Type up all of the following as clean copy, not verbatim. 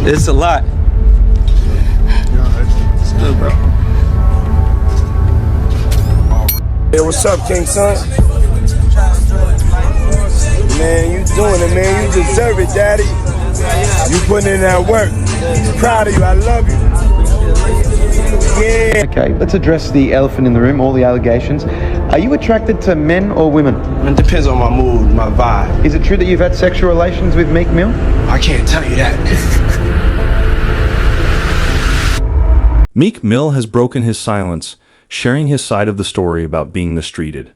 It's a lot. It's good, bro. Hey, what's up, King Son? Man, you doing it, man. You deserve it, Daddy. You putting in that work. Proud of you. I love you. Yeah. Okay, let's address the elephant in the room, all the allegations. Are you attracted to men or women? It depends on my mood, my vibe. Is it true that you've had sexual relations with Meek Mill? I can't tell you that. Meek Mill has broken his silence, sharing his side of the story about being mistreated.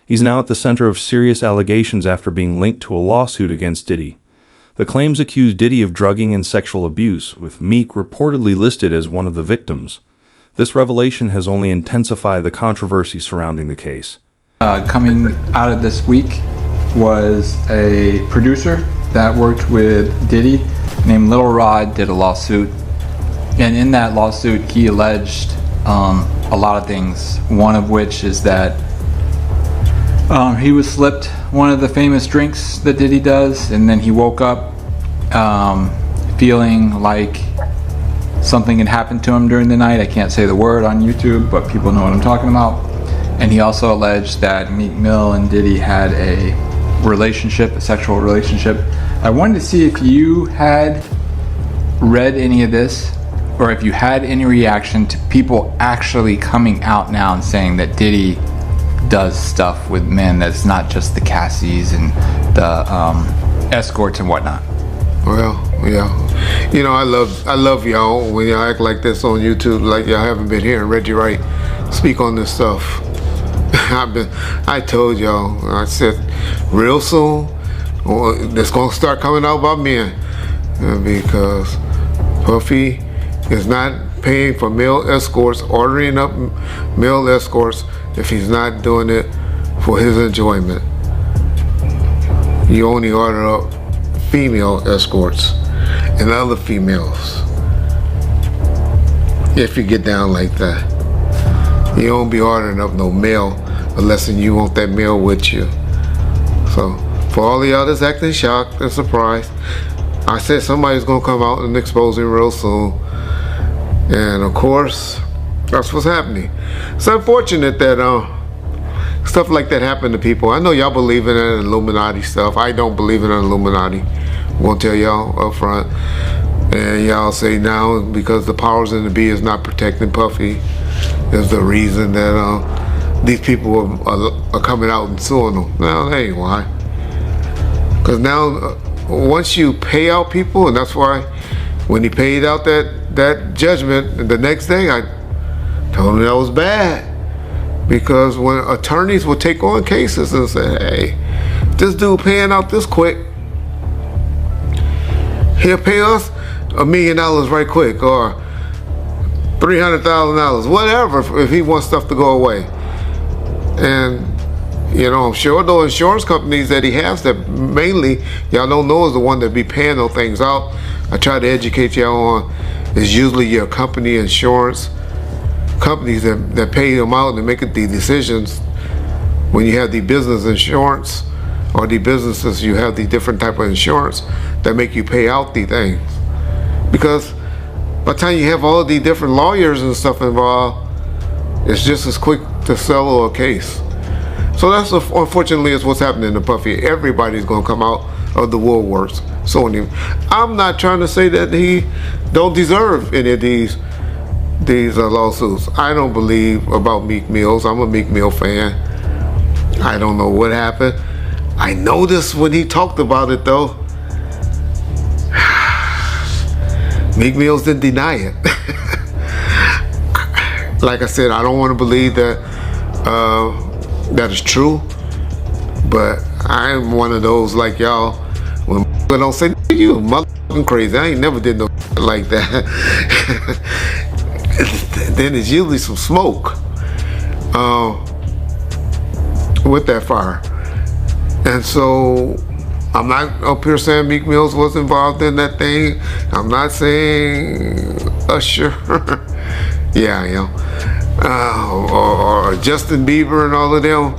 He's now at the center of serious allegations after being linked to a lawsuit against Diddy. The claims accuse Diddy of drugging and sexual abuse, with Meek reportedly listed as one of the victims. This revelation has only intensified the controversy surrounding the case. Coming out of this week was a producer that worked with Diddy named Lil Rod, did a lawsuit. And in that lawsuit, he alleged a lot of things. One of which is that he was slipped one of the famous drinks that Diddy does, and then he woke up feeling like something had happened to him during the night. I can't say the word on YouTube, but people know what I'm talking about. And he also alleged that Meek Mill and Diddy had a relationship, a sexual relationship. I wanted to see if you had read any of this, or if you had any reaction to people actually coming out now and saying that Diddy does stuff with men that's not just the Cassies and the escorts and whatnot. Well, yeah, you know, I love y'all when y'all act like this on YouTube, like y'all haven't been hearing Reggie Wright speak on this stuff. I told y'all, I said real soon it's gonna start coming out about men, because Puffy is not paying for male escorts, ordering up male escorts if he's not doing it for his enjoyment. You only order up female escorts and other females if you get down like that. You don't be ordering up no male unless you want that male with you. So for all the others acting shocked and surprised, I said somebody's gonna come out and expose him real soon. And of course, that's what's happening. It's unfortunate that stuff like that happened to people. I know y'all believe in that Illuminati stuff. I don't believe in Illuminati. I'm gonna tell y'all up front. And y'all say now because the powers in the be is not protecting Puffy is the reason that these people are coming out and suing them. No, that ain't why. Because now once you pay out people, and that's why when he paid out that judgment the next day, I told him that was bad. Because when attorneys would take on cases and say, hey, this dude paying out this quick, he'll pay us $1 million right quick, or $300,000, whatever, if he wants stuff to go away. And you know, I'm sure those insurance companies that he has that mainly y'all don't know is the one that be paying those things out. I try to educate y'all on is usually your company insurance companies that pay them out and make the decisions when you have the business insurance, or the businesses you have the different type of insurance that make you pay out the things. Because by the time you have all the different lawyers and stuff involved, it's just as quick to settle a case. So that's unfortunately is what's happening to Puffy. Everybody's gonna come out of the woodworks suing him. I'm not trying to say that he don't deserve any of these lawsuits. I don't believe about Meek Mills. I'm a Meek Mill fan. I don't know what happened. I noticed when he talked about it though, Meek Mills didn't deny it. Like I said, I don't want to believe that that is true, but I'm one of those like y'all, when people don't say, you motherfucking crazy, I ain't never did no like that. Then it's usually some smoke with that fire. And so I'm not up here saying Meek Mills was involved in that thing. I'm not saying Usher. Yeah, I am. Or Justin Bieber and all of them.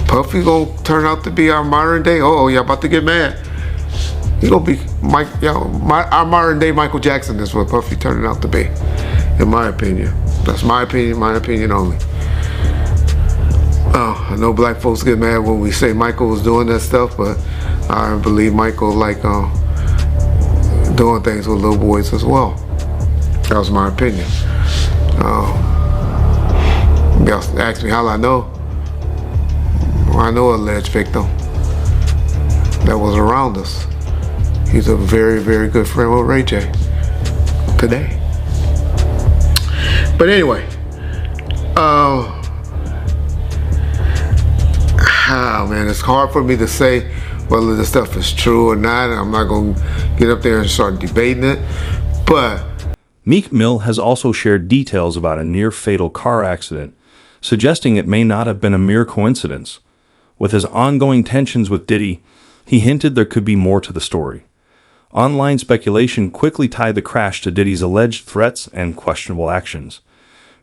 Puffy gonna turn out to be our modern day. Oh, y'all about to get mad. He gonna be our modern day Michael Jackson is what Puffy turning out to be, in my opinion. That's my opinion only. I know black folks get mad when we say Michael was doing that stuff, but I believe Michael like doing things with little boys as well. That was my opinion. Y'all ask me how I know. I know an alleged victim that was around us. He's a very, very good friend with Ray J today. But anyway, man, it's hard for me to say whether this stuff is true or not. I'm not going to get up there and start debating it, but Meek Mill has also shared details about a near-fatal car accident, suggesting it may not have been a mere coincidence. With his ongoing tensions with Diddy, he hinted there could be more to the story. Online speculation quickly tied the crash to Diddy's alleged threats and questionable actions.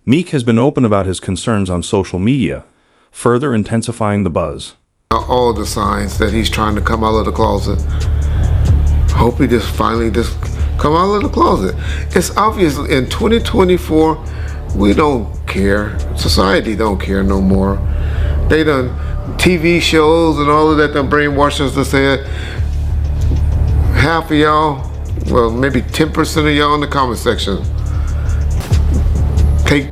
Meek has been open about his concerns on social media, further intensifying the buzz. All the signs that he's trying to come out of the closet. Hope he finally come out of the closet. It's obvious in 2024, we don't care. Society don't care no more. They done TV shows and all of that done brainwashed us to say it. Half of y'all, well, maybe 10% of y'all in the comment section take,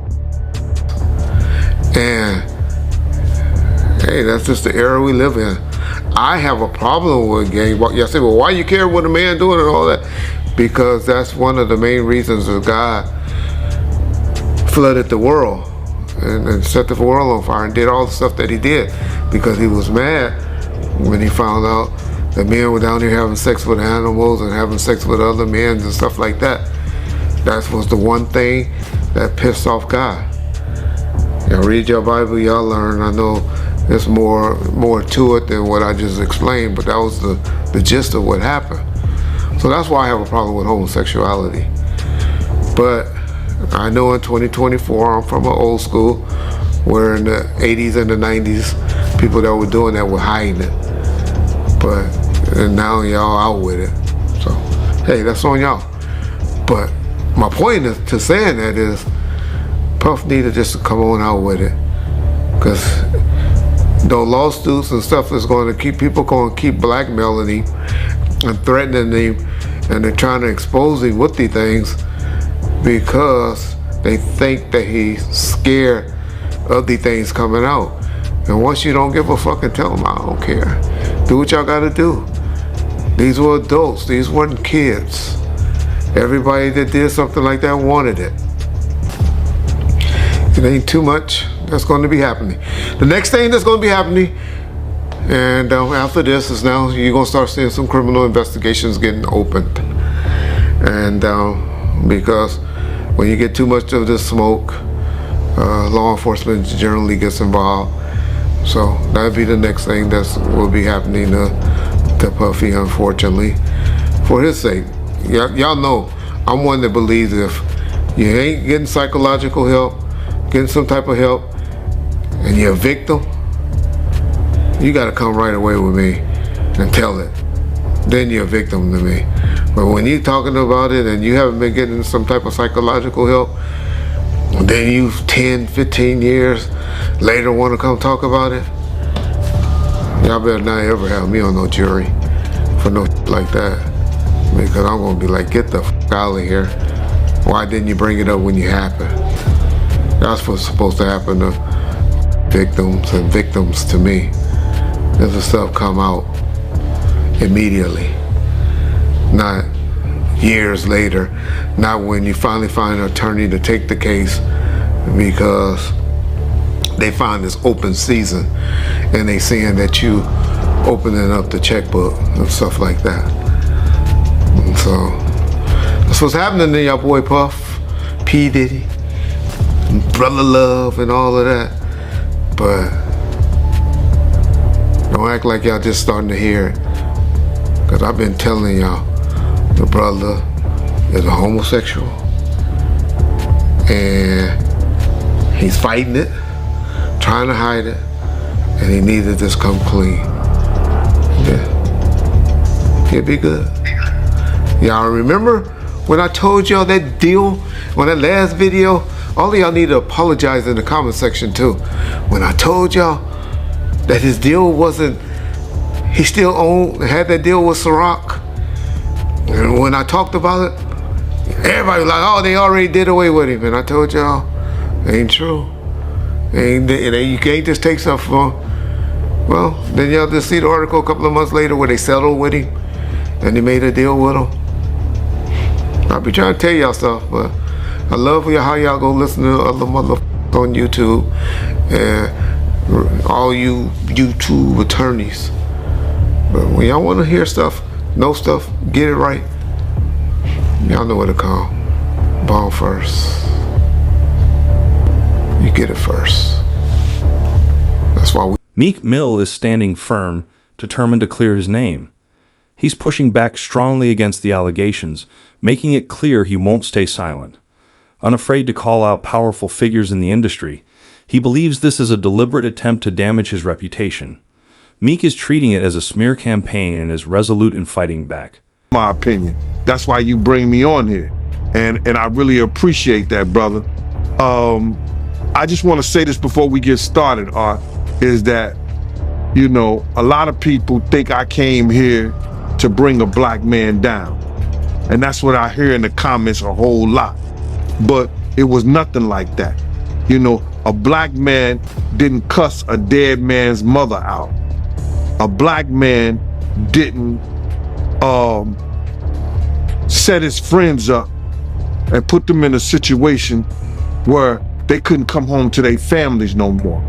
and hey, that's just the era we live in. I have a problem with gang. Y'all say, well, why you care what a man doing and all that? Because that's one of the main reasons that God flooded the world and set the world on fire and did all the stuff that he did, because he was mad when he found out that men were down here having sex with animals and having sex with other men and stuff like that. That was the one thing that pissed off God. Y'all read your Bible, y'all learn. I know there's more to it than what I just explained, but that was the gist of what happened. So that's why I have a problem with homosexuality. But I know in 2024, I'm from an old school, where in the 80s and the 90s, people that were doing that were hiding it. And now y'all out with it. So, hey, that's on y'all. But my point to saying that is, Puff needed just to come on out with it. Because those lawsuits and stuff is going to keep blackmailing him and threatening him, and they're trying to expose him with these things because they think that he's scared of these things coming out. And once you don't give a fuck and tell them, I don't care. Do what y'all gotta do. These were adults, these weren't kids. Everybody that did something like that wanted it. It ain't too much that's going to be happening. The next thing that's going to be happening, and after this, is now you're going to start seeing some criminal investigations getting opened. And because when you get too much of this smoke, law enforcement generally gets involved. So that'd be the next thing that will be happening to Puffy, unfortunately, for his sake. Y'all know I'm one that believes if you ain't getting psychological help, getting some type of help, and you're a victim, you gotta come right away with me and tell it. Then you're a victim to me. But when you're talking about it and you haven't been getting some type of psychological help, and then you 10, 15 years later want to come talk about it, y'all better not ever have me on no jury for no like that. Because I'm gonna be like, get the fuck out of here. Why didn't you bring it up when you happened? That's what's supposed to happen to victims and victims to me. If the stuff come out immediately, not years later, not when you finally find an attorney to take the case because they find this open season and they seeing that you opening up the checkbook and stuff like that. And so that's what's happening to y'all boy Puff, P. Diddy, Brother Love, and all of that. But don't act like y'all just starting to hear it, because I've been telling y'all the brother is a homosexual and he's fighting it, trying to hide it, and he needed to just come clean. Yeah. He'll be good. Y'all remember when I told y'all that deal on that last video? All of y'all need to apologize in the comment section too. When I told y'all that his deal wasn't, he still had that deal with Ciroc. And when I talked about it, everybody was like, oh, they already did away with him. And I told y'all, ain't true. You can't just take stuff from. Well, then y'all just see the article a couple of months later where they settled with him and they made a deal with him. I'll be trying to tell y'all stuff, but I love how y'all go listen to other motherfuckers on YouTube and all you YouTube attorneys. But when y'all want to hear stuff, know stuff, get it right, y'all know what to call. Ball first. You get it first. That's why Meek Mill is standing firm, determined to clear his name. He's pushing back strongly against the allegations, making it clear he won't stay silent. Unafraid to call out powerful figures in the industry, he believes this is a deliberate attempt to damage his reputation. Meek is treating it as a smear campaign and is resolute in fighting back. My opinion. That's why you bring me on here. And I really appreciate that, brother. I just want to say this before we get started, Art, is that, you know, a lot of people think I came here to bring a black man down. And that's what I hear in the comments a whole lot. But it was nothing like that. You know, a black man didn't cuss a dead man's mother out. A black man didn't set his friends up and put them in a situation where they couldn't come home to their families no more.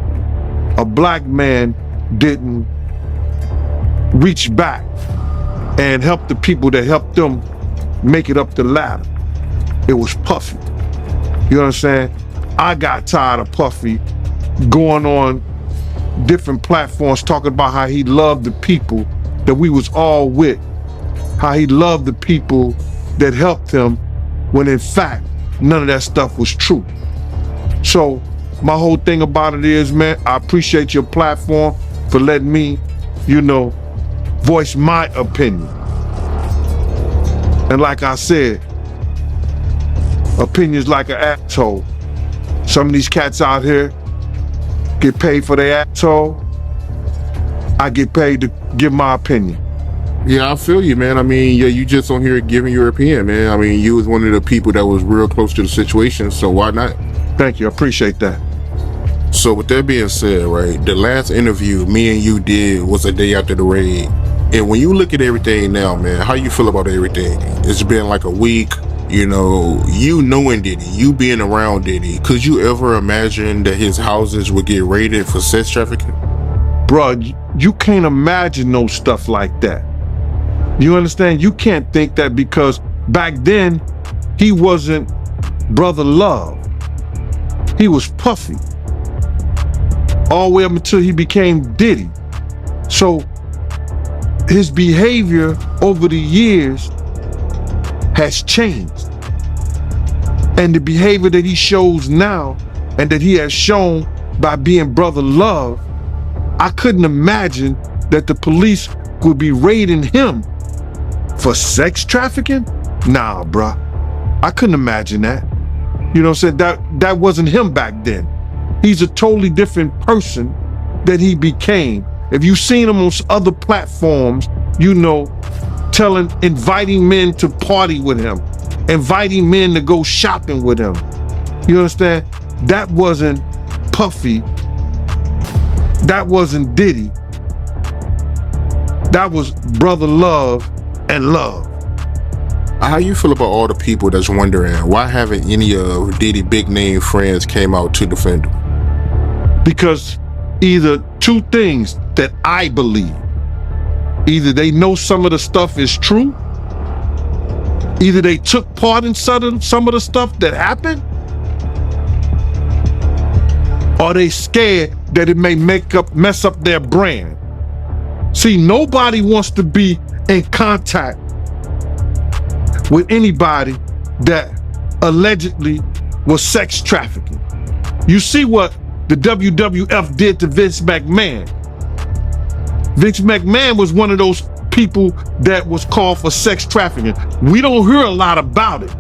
A black man didn't reach back and help the people that helped them make it up the ladder. It was Puffy. You know what I'm saying? I got tired of Puffy going on different platforms talking about how he loved the people that we was all with, how he loved the people that helped him, when in fact, none of that stuff was true. So my whole thing about it is, man, I appreciate your platform for letting me, you know, voice my opinion. And like I said, opinions like an asshole. Some of these cats out here get paid for their asshole. I get paid to give my opinion. Yeah, I feel you, man. I mean, yeah, you just on here giving your opinion, man. I mean, you was one of the people that was real close to the situation, so why not? Thank you, I appreciate that. So with that being said, right, the last interview me and you did was a day after the raid. And when you look at everything now, man, how you feel about everything? It's been like a week, you know, you knowing Diddy, you being around Diddy. Could you ever imagine that his houses would get raided for sex trafficking? Bruh, you can't imagine no stuff like that. You understand? You can't think that, because back then, he wasn't Brother Love. He was Puffy. All the way up until he became Diddy. So his behavior over the years has changed. And the behavior that he shows now, and that he has shown by being Brother Love, I couldn't imagine that the police would be raiding him for sex trafficking? Nah, bruh. I couldn't imagine that. You know what I'm saying? That wasn't him back then. He's a totally different person that he became. If you've seen him on other platforms, you know, inviting men to party with him, inviting men to go shopping with him. You understand? That wasn't Puffy. That wasn't Diddy. That was Brother Love and Love. How you feel about all the people that's wondering why haven't any of Diddy big name friends came out to defend him? Because either two things that I believe. Either they know some of the stuff is true, either they took part in some of the stuff that happened, or they scared that it may mess up their brand. See, nobody wants to be in contact with anybody that allegedly was sex trafficking. You see what the WWF did to Vince McMahon. Vince McMahon was one of those people that was called for sex trafficking. We don't hear a lot about it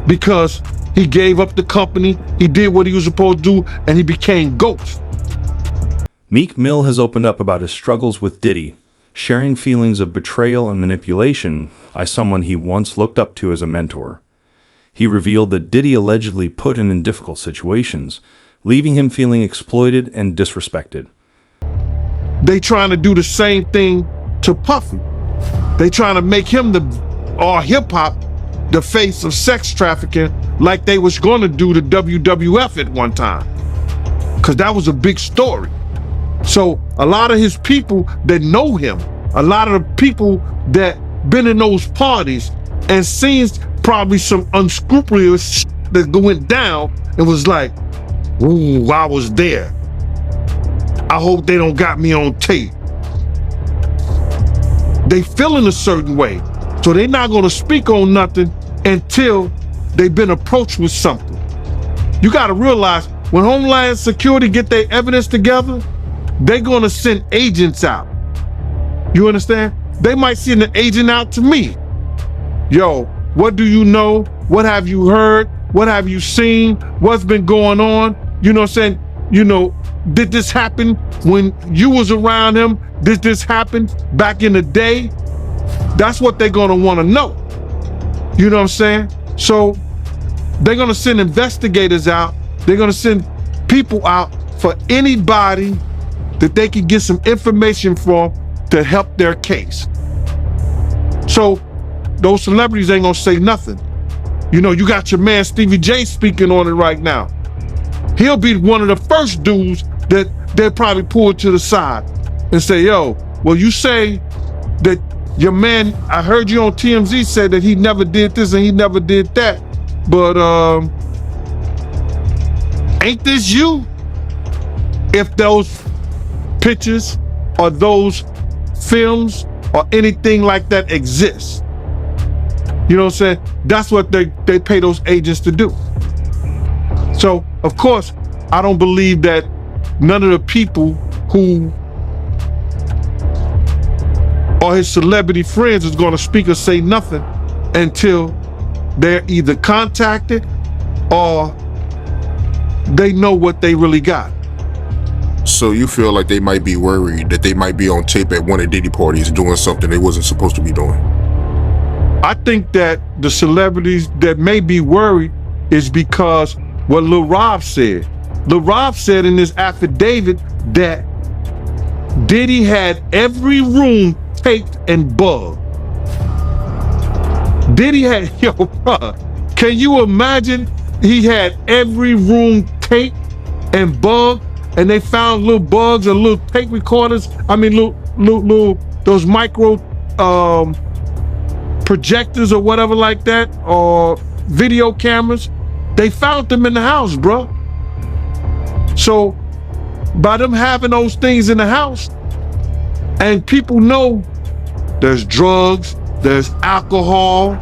because he gave up the company, he did what he was supposed to do, and he became Ghost. Meek Mill has opened up about his struggles with Diddy, sharing feelings of betrayal and manipulation by someone he once looked up to as a mentor. He revealed that Diddy allegedly put him in difficult situations, leaving him feeling exploited and disrespected. They trying to do the same thing to Puffy. They trying to make him or hip-hop the face of sex trafficking like they was going to do to WWF at one time. Because that was a big story. So a lot of his people that know him, a lot of the people that been in those parties and seen probably some unscrupulous shit that went down and was like, ooh, I was there. I hope they don't got me on tape. They feeling a certain way. So they not gonna speak on nothing until they've been approached with something. You gotta realize when Homeland Security get their evidence together, they're gonna send agents out. You understand? They might send an agent out to me. Yo, what do you know? What have you heard? What have you seen? What's been going on? You know what I'm saying? You know, did this happen when you was around him? Did this happen back in the day? That's what they're gonna wanna know. You know what I'm saying? So they're gonna send investigators out. They're gonna send people out for anybody that they can get some information from to help their case. So those celebrities ain't gonna say nothing. You know, you got your man Stevie J speaking on it right now. He'll be one of the first dudes that they'll probably pull to the side and say, yo, well, you say that your man, I heard you on TMZ say that he never did this and he never did that, but ain't this you? If those pictures or those films or anything like that exists, you know what I'm saying? That's what they pay those agents to do. So, of course, I don't believe that none of the people who are his celebrity friends is going to speak or say nothing until they're either contacted or they know what they really got. So you feel like they might be worried that they might be on tape at one of Diddy parties doing something they wasn't supposed to be doing? I think that the celebrities that may be worried is because what Lil Rob said. Lil Rob said in his affidavit that Diddy had every room taped and bugged. Diddy had, yo, bro, can you imagine? He had every room taped and bugged, and they found little bugs or little tape recorders. I mean, little those micro projectors or whatever like that, or video cameras. They found them in the house, bro. So by them having those things in the house, and people know there's drugs, there's alcohol,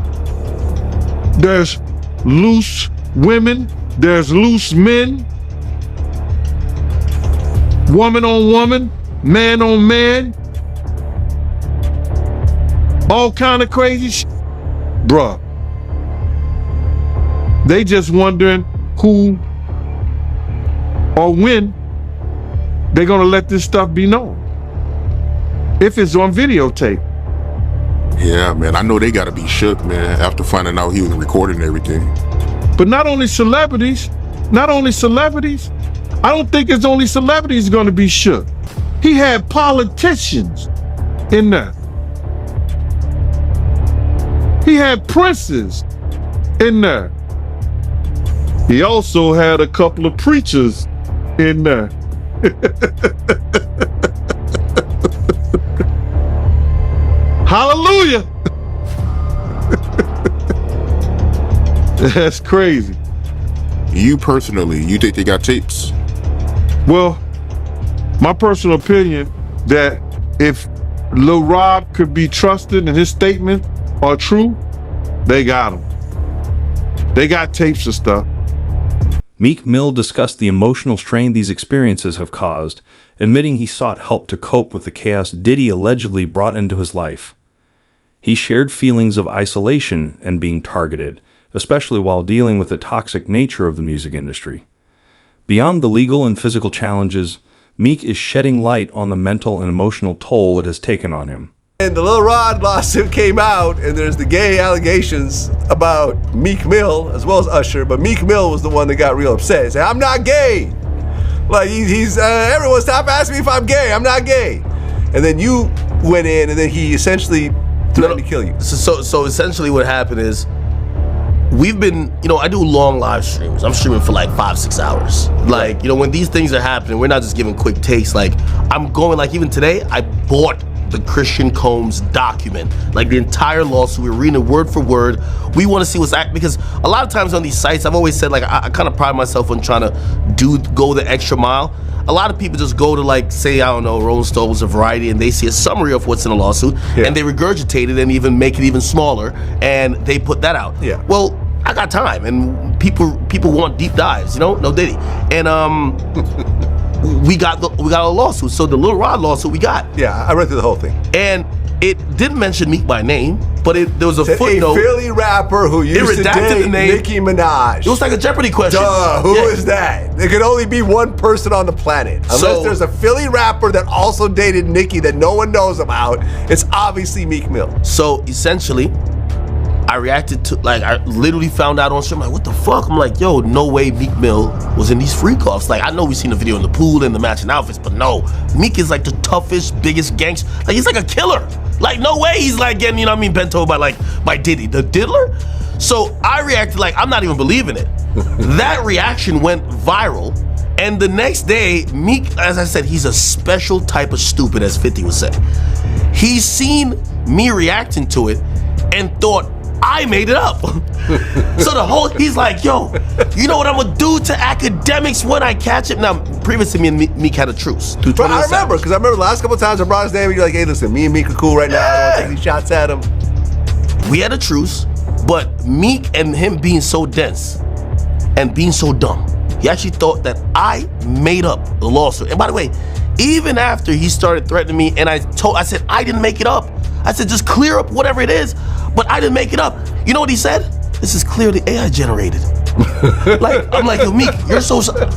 there's loose women, there's loose men, woman on woman, man on man, all kind of crazy shit. Bruh, they just wondering who or when they're gonna let this stuff be known. If it's on videotape. Yeah, man, I know they gotta be shook, man, after finding out he was recording everything. But not only celebrities, I don't think it's only celebrities gonna be shook. He had politicians in there. He had princes in there. He also had a couple of preachers in there. Hallelujah. That's crazy. You personally, you think they got tapes? Well, my personal opinion that if Lil Rob could be trusted and his statement are true, they got him. They got tapes and stuff. Meek Mill discussed the emotional strain these experiences have caused, admitting he sought help to cope with the chaos Diddy allegedly brought into his life. He shared feelings of isolation and being targeted, especially while dealing with the toxic nature of the music industry. Beyond the legal and physical challenges, Meek is shedding light on the mental and emotional toll it has taken on him. And the Lil Rod lawsuit came out, and there's the gay allegations about Meek Mill as well as Usher, but Meek Mill was the one that got real upset. He said, I'm not gay. Like, he's everyone stop asking me if I'm gay. I'm not gay. And then you went in, and then he essentially threatened to kill you. So essentially what happened is, we've been, I do long live streams. I'm streaming for like 5-6 hours. Like, when these things are happening, we're not just giving quick takes. Like, I'm going, like, even today, I bought the Christian Combs document, like the entire lawsuit. We're reading it word for word. We want to see because a lot of times on these sites, I've always said, like, I kind of pride myself on trying to go the extra mile. A lot of people just go to, like, say, I don't know, Rolling Stones or Variety, and they see a summary of what's in the lawsuit, and they regurgitate it and even make it even smaller, and they put that out. Yeah. Well, I got time, and people want deep dives, no Diddy, and we got a lawsuit. So the Lil Rod lawsuit we got. Yeah, I read through the whole thing. And it didn't mention Meek by name, but there was a footnote. A Philly rapper who used to date the name Nicki Minaj. It was like a Jeopardy question. Duh, who is that? There could only be one person on the planet. Unless there's a Philly rapper that also dated Nicki that no one knows about, it's obviously Meek Mill. So essentially, I reacted to, like, I literally found out on stream, like, what the fuck? I'm like, yo, no way Meek Mill was in these freak-offs. Like, I know we've seen the video in the pool and the matching outfits, but no, Meek is like the toughest, biggest gangster. Like, he's like a killer. Like, no way he's like getting, bent over by Diddy, the diddler. So I reacted like, I'm not even believing it. That reaction went viral. And the next day, Meek, as I said, he's a special type of stupid, as 50 would say. He's seen me reacting to it and thought, I made it up. So he's like, yo, you know what I'm gonna do to academics when I catch him? Now, previously me and Meek had a truce. But I remember, because I remember the last couple of times I brought his name, and you're like, hey, listen, me and Meek are cool right now. I don't want to take these shots at him. We had a truce, but Meek and him being so dense and being so dumb, he actually thought that I made up the lawsuit. And by the way, even after he started threatening me, and I said, I didn't make it up. I said, just clear up whatever it is, but I didn't make it up. You know what he said? This is clearly AI generated. Like, I'm like, yo, Meek,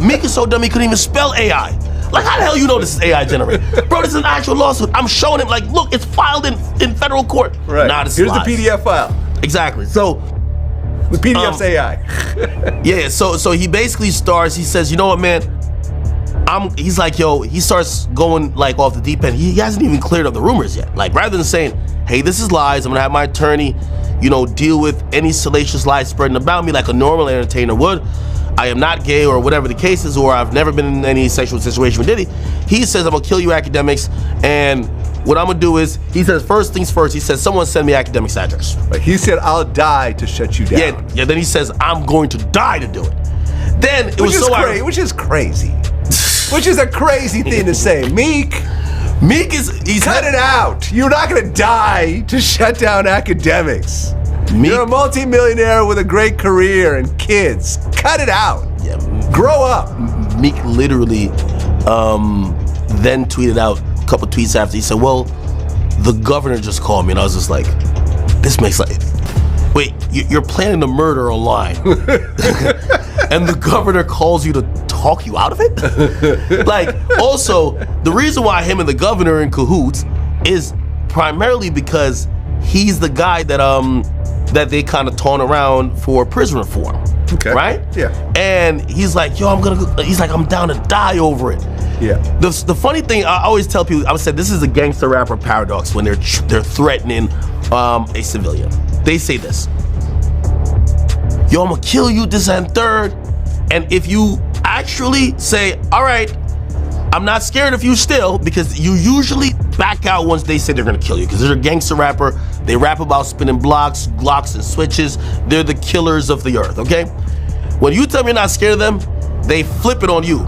Meek is so dumb he couldn't even spell AI. Like, how the hell you know this is AI generated? Bro, this is an actual lawsuit. I'm showing him, like, look, it's filed in federal court. Right. Nah, this Here's lies. the PDF file. Exactly. So the PDF's AI. Yeah, so he basically starts, he says, you know what, man? He's like, yo, he starts going like off the deep end. He hasn't even cleared up the rumors yet. Like, rather than saying, hey, this is lies, I'm gonna have my attorney, deal with any salacious lies spreading about me like a normal entertainer would. I am not gay or whatever the case is, or I've never been in any sexual situation with Diddy. He says, I'm gonna kill you academics, and what I'm gonna do is, he says, first things first, he says, someone send me academics address. Right. He said, I'll die to shut you down. Yeah, then he says, I'm going to die to do it. Then it was so ironic. Which is crazy. Which is a crazy thing to say. Meek is cut it out. You're not gonna die to shut down academics. You're a multi-millionaire with a great career and kids. Cut it out. Yeah, grow up. Meek literally then tweeted out a couple tweets after. He said, well, the governor just called me, and I was just like, this makes like, wait, you're planning a murder online. And the governor calls you to talk you out of it? Like, also, the reason why him and the governor are in cahoots is primarily because he's the guy that they kind of taunt around for prison reform. Okay. Right? Yeah. And he's like, yo, I'm down to die over it. Yeah. The funny thing, I always tell people, I said this is a gangster rapper paradox when they're threatening a civilian. They say this, yo, I'm gonna kill you, this and third. And if you actually say, all right, I'm not scared of you still, because you usually back out once they say they're gonna kill you, because they're a gangster rapper. They rap about spinning blocks, Glocks, and switches. They're the killers of the earth, okay? When you tell me you're not scared of them, they flip it on you.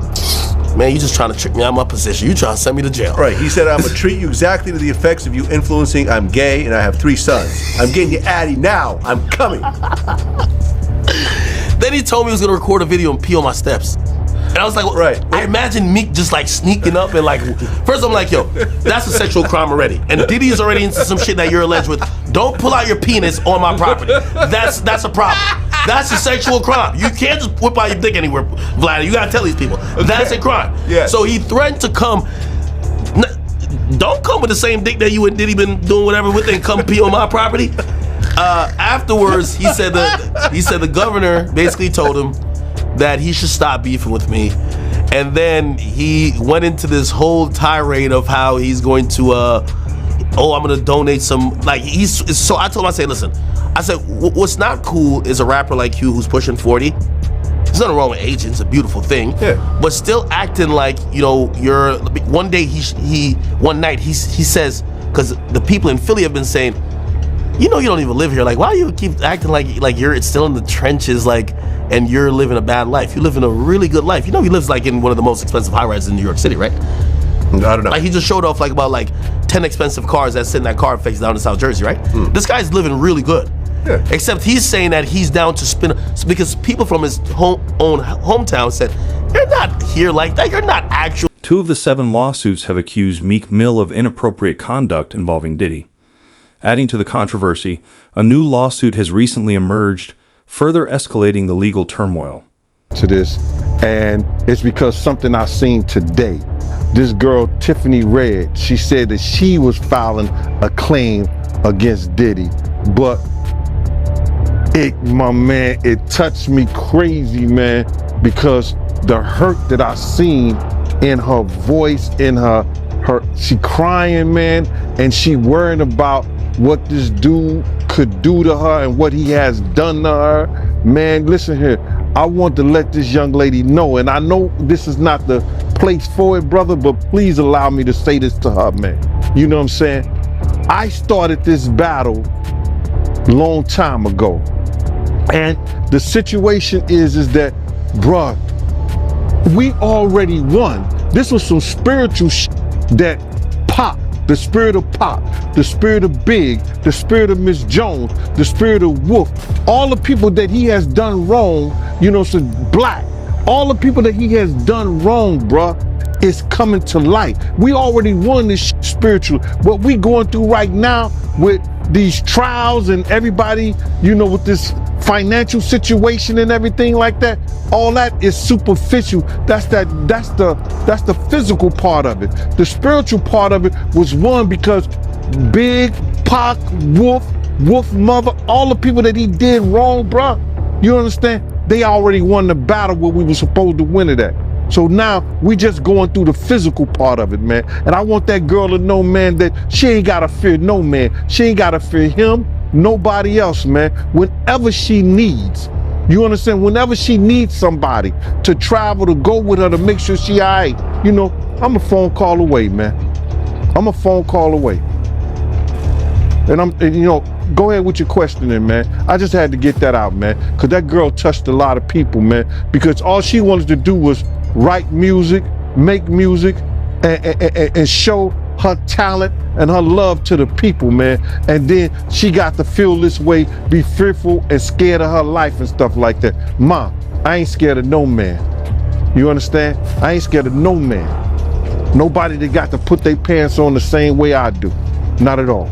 Man, you just trying to trick me out of my position. You trying to send me to jail. Right, he said, I'm gonna treat you exactly to the effects of you influencing. I'm gay and I have 3 sons. I'm getting you addy now. I'm coming. Then he told me he was gonna record a video and pee on my steps. And I was like, well, right. I imagine Meek just like sneaking up and like, first I'm like, yo, that's a sexual crime already. And Diddy's already into some shit that you're alleged with. Don't pull out your penis on my property. That's a problem. That's a sexual crime. You can't just whip out your dick anywhere, Vlad. You gotta tell these people. That's a crime. Yeah. So he threatened to come. Don't come with the same dick that you and Diddy been doing whatever with and come pee on my property. Afterwards, he said the governor basically told him that he should stop beefing with me. And then he went into this whole tirade of how he's going to, I'm going to donate some, like, so I told him, I said, listen, I said, what's not cool is a rapper like you who's pushing 40. There's nothing wrong with age, it's a beautiful thing. Yeah. But still acting like, you're, one day one night he says, because the people in Philly have been saying, you don't even live here. Like, why do you keep acting like you're still in the trenches, like, and you're living a bad life? You're living a really good life. He lives like in one of the most expensive high-rises in New York City, right? I don't know. Like, he just showed off like about 10 expensive cars that sit in that car face down in South Jersey, right? This guy's living really good. Yeah. Except he's saying that he's down to spin, because people from his own hometown said, you're not here like that. You're not actual. 2 of the 7 lawsuits have accused Meek Mill of inappropriate conduct involving Diddy. Adding to the controversy, a new lawsuit has recently emerged, further escalating the legal turmoil. To this, and it's because something I seen today. This girl, Tiffany Red, she said that she was filing a claim against Diddy, but it touched me crazy, man, because the hurt that I seen in her voice, in her she crying, man, and she worrying about what this dude could do to her and what he has done to her. Man, listen here, I want to let this young lady know, and I know this is not the place for it, brother, but please allow me to say this to her, man. You know what I'm saying? I started this battle long time ago, and the situation is that, bruh, we already won. This was some spiritual that Pop, the spirit of Pop, the spirit of Big, the spirit of Miss Jones, the spirit of Wolf, all the people that he has done wrong, so Black, all the people that he has done wrong, bruh, is coming to light. We already won this spiritual. What we going through right now with these trials and everybody, with this financial situation and everything like that, all that is superficial. That's the physical part of it. The spiritual part of it was won because Big, Pac, Wolf Mother, all the people that he did wrong, bruh, you understand? They already won the battle where we were supposed to win it at. So now we just going through the physical part of it, man. And I want that girl to know, man, that she ain't gotta fear no man. She ain't gotta fear him, nobody else, man. Whenever she needs, you understand? Whenever she needs somebody to travel, to go with her, to make sure she all right, I'm a phone call away, man. I'm a phone call away. And go ahead with your questioning, man. I just had to get that out, man, because that girl touched a lot of people, man, because all she wanted to do was write music, make music, and show her talent and her love to the people, man. And then she got to feel this way, be fearful and scared of her life and stuff like that. Ma, I ain't scared of no man. You understand? I ain't scared of no man. Nobody that got to put their pants on the same way I do. Not at all.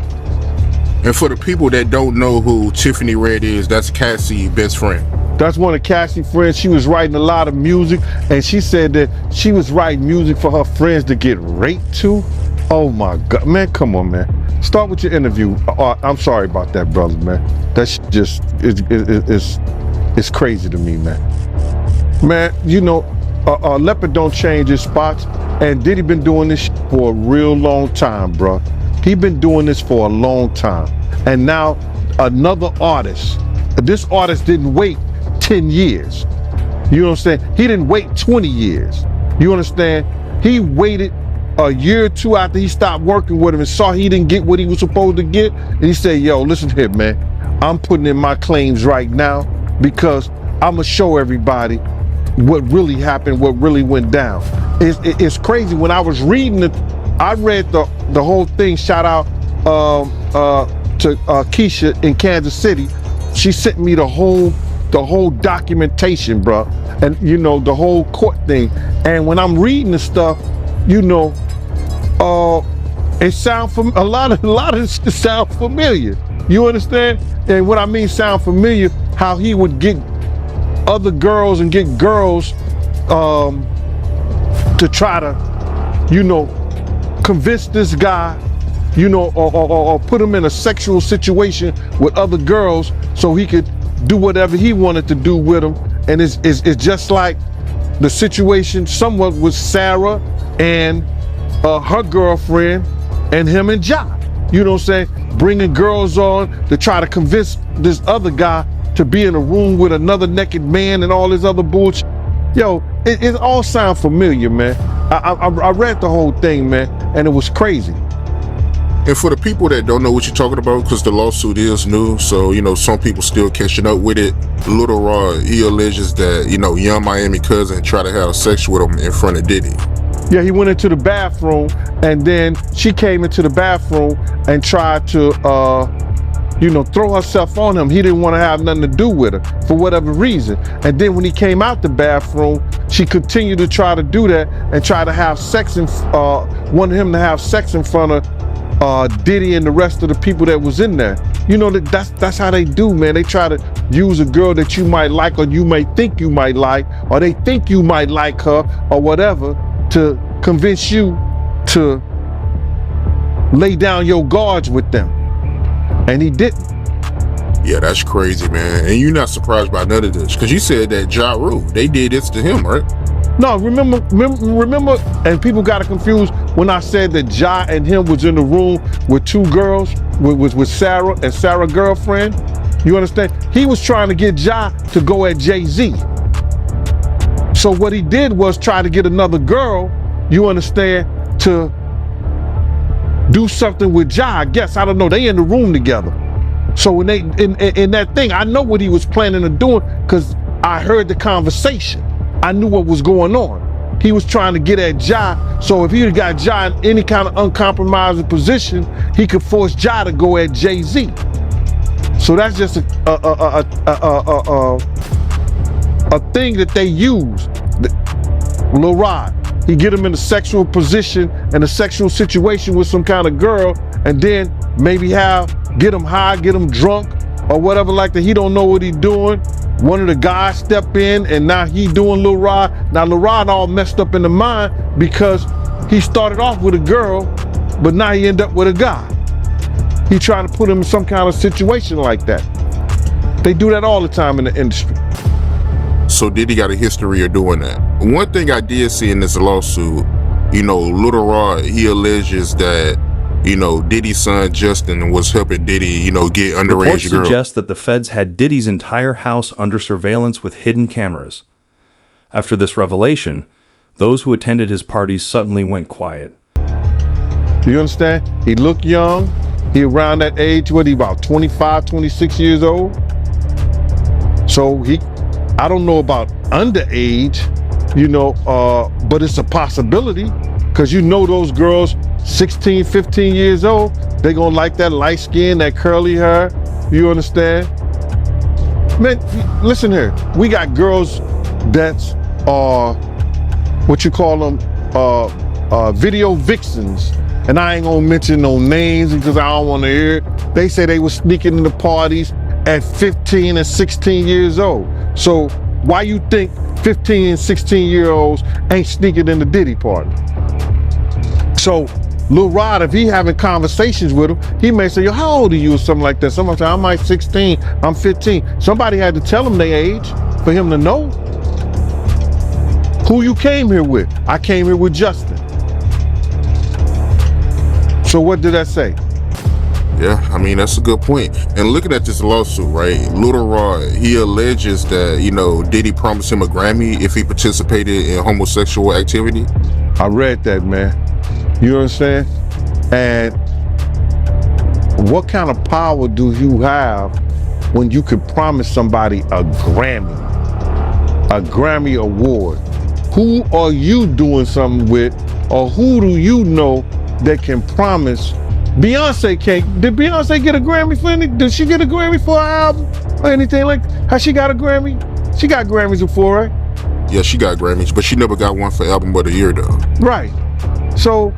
And for the people that don't know who Tiffany Red is, that's Cassie's best friend. That's one of Cassie's friends. She was writing a lot of music, and she said that she was writing music for her friends to get raped too. Oh my God, man, come on, man. Start with your interview. I'm sorry about that, brother, man. That's just, it's crazy to me, man. Man, Leopard don't change his spots, and Diddy been doing this for a real long time, bro. He been doing this for a long time. And now another artist, this artist didn't wait 10 years. You know what I'm saying? He didn't wait 20 years. You understand? He waited a year or two after he stopped working with him and saw he didn't get what he was supposed to get. And he said, yo, listen here, man. I'm putting in my claims right now because I'm gonna show everybody what really happened, what really went down. It's crazy. When I was reading it, I read the whole thing. Shout out to Keisha in Kansas City. She sent me the whole documentation, bro, and the whole court thing. And when I'm reading the stuff, it sound a lot of it sound familiar. You understand? And what I mean sound familiar, how he would get other girls and get girls to try to, you know, convince this guy, you know, or put him in a sexual situation with other girls so he could do whatever he wanted to do with them. And it's just like the situation somewhat with Sarah and her girlfriend and him and Ja. You know what I'm saying? Bringing girls on to try to convince this other guy to be in a room with another naked man and all this other bullshit. Yo, it all sound familiar, man. I read the whole thing, man, and it was crazy. And for the people that don't know what you're talking about, because the lawsuit is new, so, you know, some people still catching up with it. Little Rod, he alleges that, you know, Young Miami cousin tried to have sex with him in front of Diddy. Yeah, he went into the bathroom, and then she came into the bathroom and tried to, you know, throw herself on him. He didn't want to have nothing to do with her for whatever reason. And then when he came out the bathroom, she continued to try to do that and try to have sex and wanted him to have sex in front of Diddy and the rest of the people that was in there. You know, that's how they do, man. They try to use a girl that you might like, or you may think you might like, or they think you might like her or whatever, to convince you to lay down your guards with them. And he didn't. Yeah, that's crazy, man. And you're not surprised by none of this, because you said that Ja Rule, they did this to him, right? No, remember, and people got it confused when I said that Ja and him was in the room with two girls, with Sarah and Sarah's girlfriend. You understand? He was trying to get Ja to go at Jay-Z. So what he did was try to get another girl, you understand, to do something with Ja, I guess. I don't know. They in the room together. So when they in that thing, I know what he was planning on doing because I heard the conversation. I knew what was going on. He was trying to get at Ja, so if he had got Ja in any kind of uncompromising position, he could force Ja to go at Jay-Z. So that's just a thing that they use. Lil Rod, he get him in a sexual position and a sexual situation with some kind of girl, and then maybe get him high, get him drunk, or whatever like that. He don't know what he doing. One of the guys step in, and now he doing Lil Rod. Now Lil Rod all messed up in the mind because he started off with a girl, but now he end up with a guy. He trying to put him in some kind of situation like that. They do that all the time in the industry. So Diddy got a history of doing that. One thing I did see in this lawsuit, you know, Little Rod, he alleges that, you know, Diddy's son Justin was helping Diddy, you know, get underage Reports girls. suggest that the feds had Diddy's entire house under surveillance with hidden cameras. After this revelation, those who attended his parties suddenly went quiet. You understand? He looked young. He around that age, what he about 25, 26 years old? So I don't know about underage, you know, but it's a possibility, because you know those girls 16, 15 years old, they gonna like that light skin, that curly hair. You understand? Man, listen here. We got girls that's what you call them, video vixens. And I ain't gonna mention no names because I don't wanna hear it. They say they were sneaking into parties at 15 and 16 years old. So why you think 15 and 16-year-olds ain't sneaking in the Diddy party? So Lil Rod, if he having conversations with him, he may say, yo, how old are you, or something like that. Somebody say, I'm like 16, I'm 15. Somebody had to tell him their age for him to know. Who you came here with? I came here with Justin. So what did that say? Yeah, I mean, that's a good point. And looking at this lawsuit, right, Little Rod, he alleges that, you know, Diddy promised him a Grammy if he participated in homosexual activity. I read that, man. You understand? And what kind of power do you have when you can promise somebody a Grammy award? Who are you doing something with, or who do you know that can promise? Beyonce can't. Did Beyonce get a Grammy for anything? Did she get a Grammy for an album or anything like that? Has she got a Grammy? She got Grammys before, right? Yeah, she got Grammys, but she never got one for Album of the Year, though. Right. So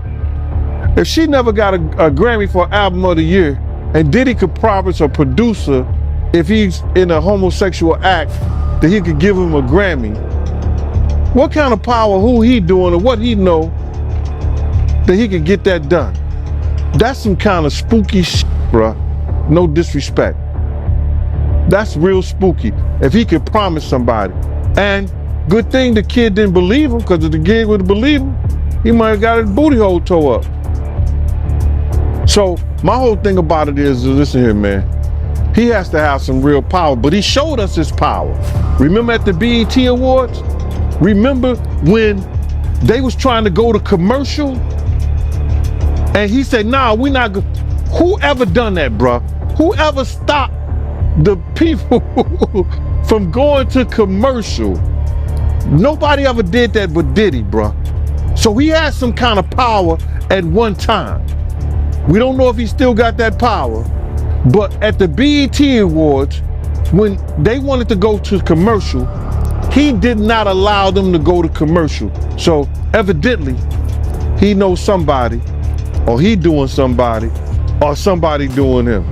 if she never got a Grammy for Album of the Year, and Diddy could promise a producer, if he's in a homosexual act, that he could give him a Grammy. What kind of power, who he doing, or what he know, that he could get that done? That's some kind of spooky shit, bruh. No disrespect. That's real spooky. If he could promise somebody. And good thing the kid didn't believe him, because if the kid would have believed him, he might have got his booty hole tore up. So my whole thing about it is, listen here, man. He has to have some real power, but he showed us his power. Remember at the BET Awards? Remember when they was trying to go to commercial? And he said, nah, we not go. Whoever done that, bruh? Whoever stopped the people from going to commercial? Nobody ever did that but Diddy, bruh. So he had some kind of power at one time. We don't know if he still got that power, but at the BET Awards, when they wanted to go to commercial, he did not allow them to go to commercial. So evidently, he knows somebody, or he doing somebody, or somebody doing him,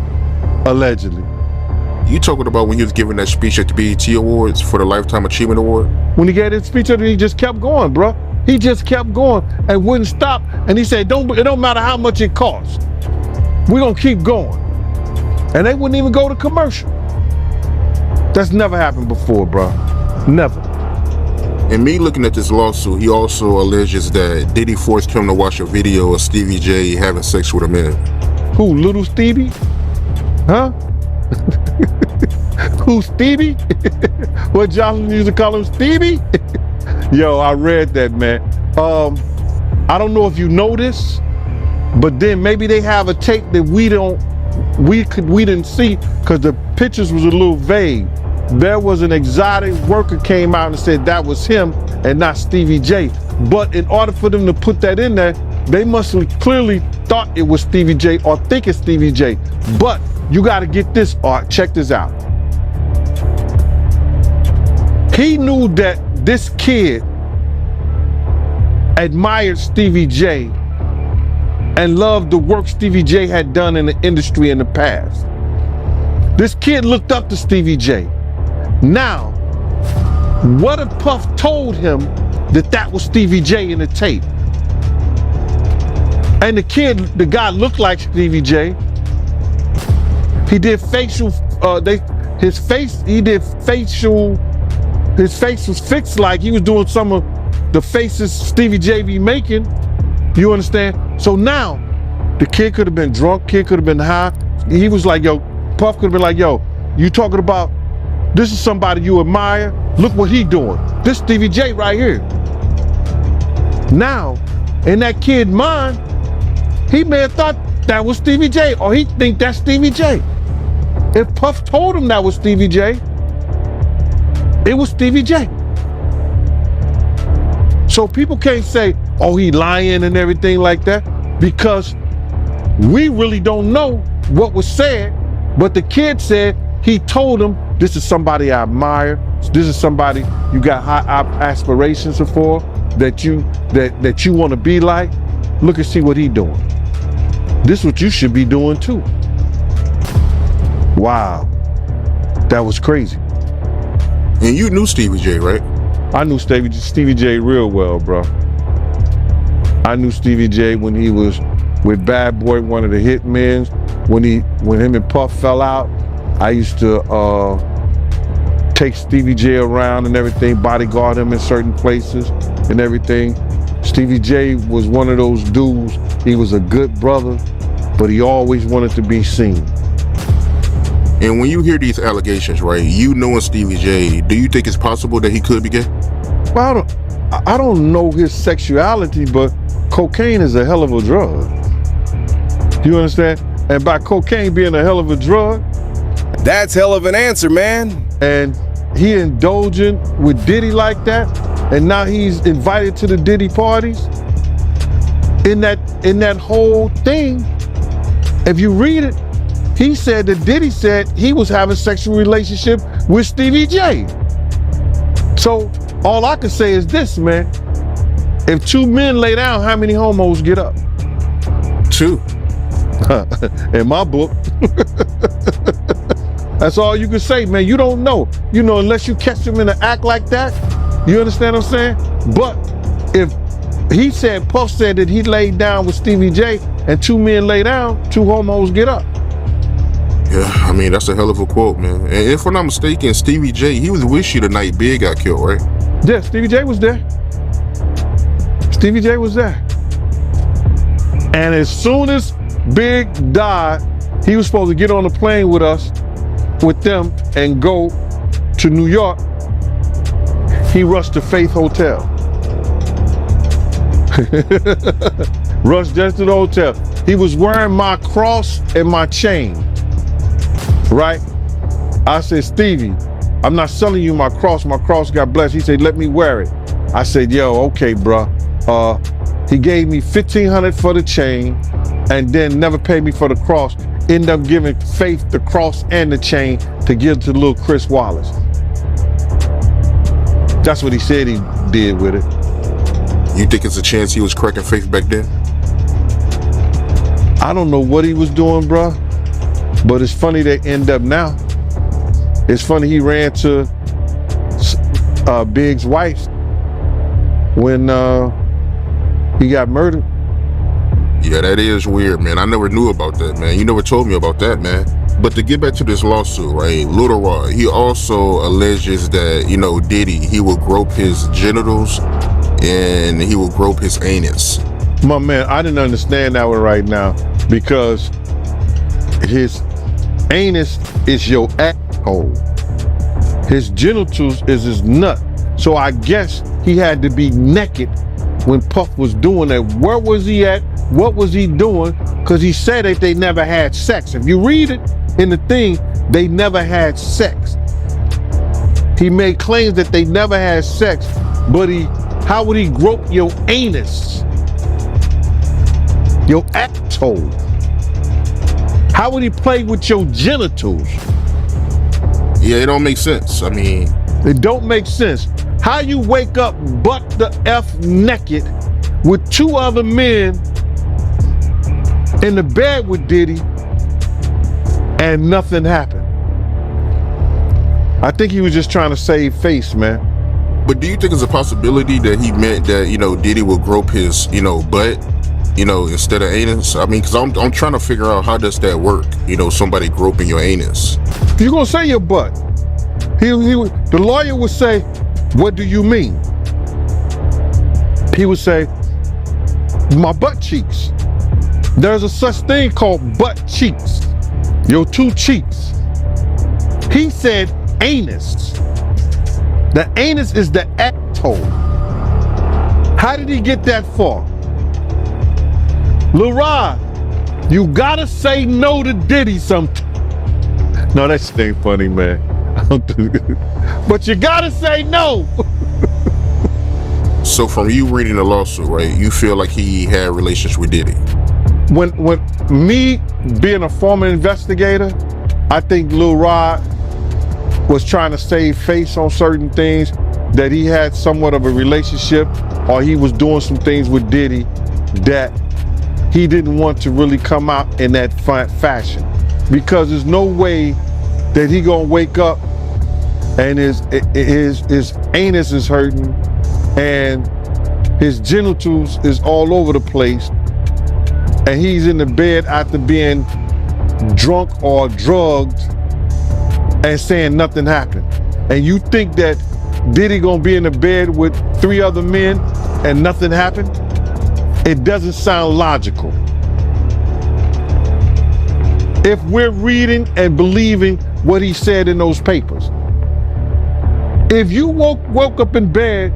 allegedly. You talking about when he was giving that speech at the BET Awards for the Lifetime Achievement Award? When he gave his speech, he just kept going, bro. He just kept going and wouldn't stop. And he said, it don't matter how much it costs. We're gonna keep going. And they wouldn't even go to commercial. That's never happened before, bro. Never. And me looking at this lawsuit, he also alleges that Diddy forced him to watch a video of Stevie J having sex with a man. Who, Little Stevie? Huh? Who, Stevie? What Johnson used to call him, Stevie? Yo, I read that, man. I don't know if you know this, but then maybe they have a tape that we didn't see because the pictures was a little vague. There was an exotic worker came out and said that was him and not Stevie J. But in order for them to put that in there, they must have clearly thought it was Stevie J or think it's Stevie J. But you got to get this, Art. Check this out. He knew that this kid admired Stevie J and loved the work Stevie J had done in the industry in the past. This kid looked up to Stevie J. Now, what if Puff told him that was Stevie J in the tape? And the guy looked like Stevie J. He did facial, his face was fixed like he was doing some of the faces Stevie J be making. You understand? So now, the kid could have been drunk, kid could have been high. He was like, yo, Puff could have been like, yo, you talking about, this is somebody you admire? Look what he doing. This Stevie J right here. Now, in that kid's mind, he may have thought that was Stevie J, or he think that's Stevie J. If Puff told him that was Stevie J, it was Stevie J. So people can't say, oh, he lying and everything like that, because we really don't know what was said, but the kid said he told him, this is somebody I admire, this is somebody you got high aspirations for, that you want to be like. Look and see what he doing. This is what you should be doing too. Wow, that was crazy. And you knew Stevie J, right? I knew Stevie J real well, bro. I knew Stevie J when he was with Bad Boy, one of the hitmen. When him and Puff fell out, I used to take Stevie J around and everything, bodyguard him in certain places and everything. Stevie J was one of those dudes. He was a good brother, but he always wanted to be seen. And when you hear these allegations, right, you knowing Stevie J, do you think it's possible that he could be gay? Well, I don't know his sexuality, but cocaine is a hell of a drug. You understand? And by cocaine being a hell of a drug, that's hell of an answer, man. And he indulging with Diddy like that, and now he's invited to the Diddy parties. In that whole thing, if you read it, he said that Diddy said he was having sexual relationship with Stevie J. So all I can say is this, man. If two men lay down, how many homos get up? Two. In my book. That's all you can say, man. You don't know. You know, unless you catch him in an act like that. You understand what I'm saying? But if he said, Puff said that he laid down with Stevie J and 2 men lay down, 2 homos get up. Yeah, I mean, that's a hell of a quote, man. And if I'm not mistaken, Stevie J, he was with you the night Big got killed, right? Yeah, Stevie J was there. Stevie J was there. And as soon as Big died, he was supposed to get on the plane with us, with them, and go to New York. He rushed to Faith Hotel. Rushed just to the hotel. He was wearing my cross and my chain, right? I said, Stevie, I'm not selling you my cross. My cross got blessed. He said, let me wear it. I said, yo, okay, bro. He gave me $1,500 for the chain and then never paid me for the cross. Ended up giving Faith the cross and the chain to give to little Chris Wallace. That's what he said he did with it. You think it's a chance he was cracking Faith back then? I don't know what he was doing, bro, but it's funny they end up now. It's funny he ran to Big's wife when he got murdered. Yeah, that is weird, man. I never knew about that, man. You never told me about that, man. But to get back to this lawsuit, right? Lil Rod, he also alleges that, you know, Diddy, he will grope his genitals and he will grope his anus. My man, I didn't understand that one right now because his anus is your asshole. His genitals is his nut. So I guess he had to be naked when Puff was doing that. Where was he at? What was he doing? Because he said that they never had sex. If you read it in the thing, they never had sex. He made claims that they never had sex, but how would he grope your anus? Your asshole? How would he play with your genitals? Yeah, it don't make sense. I mean, it don't make sense. How you wake up butt the F naked with 2 other men in the bed with Diddy and nothing happened? I think he was just trying to save face, man. But do you think it's a possibility that he meant that, you know, Diddy would grope his, you know, butt, you know, instead of anus? I mean, because I'm trying to figure out how does that work? You know, somebody groping your anus. You're going to say your butt. The lawyer would say, what do you mean? He would say, my butt cheeks. There's a such thing called butt cheeks. Your 2 cheeks. He said anus. The anus is the asshole. How did he get that far? Lil Rod, you gotta say no to Diddy sometime. No, that shit ain't funny, man. But you gotta say no. So from you reading the lawsuit, right, you feel like he had relations with Diddy? When me being a former investigator, I think Lil Rod was trying to save face on certain things, that he had somewhat of a relationship or he was doing some things with Diddy that he didn't want to really come out in that fashion, because there's no way that he gonna wake up and his anus is hurting and his genitals is all over the place and he's in the bed after being drunk or drugged and saying nothing happened. And you think that Diddy gonna be in the bed with 3 other men and nothing happened? It doesn't sound logical. If we're reading and believing what he said in those papers. If you woke up in bed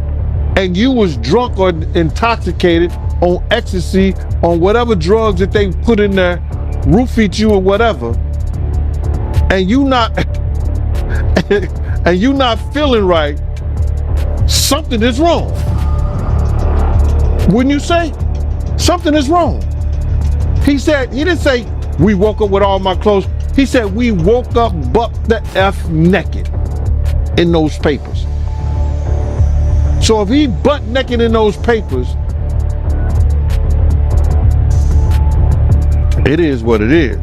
and you was drunk or intoxicated on ecstasy, on whatever drugs that they put in there, roofied you or whatever, and you not and you not feeling right, something is wrong. Wouldn't you say? Something is wrong. He didn't say we woke up with all my clothes. He said we woke up butt the F naked in those papers. So if he butt naked in those papers, It is what it is.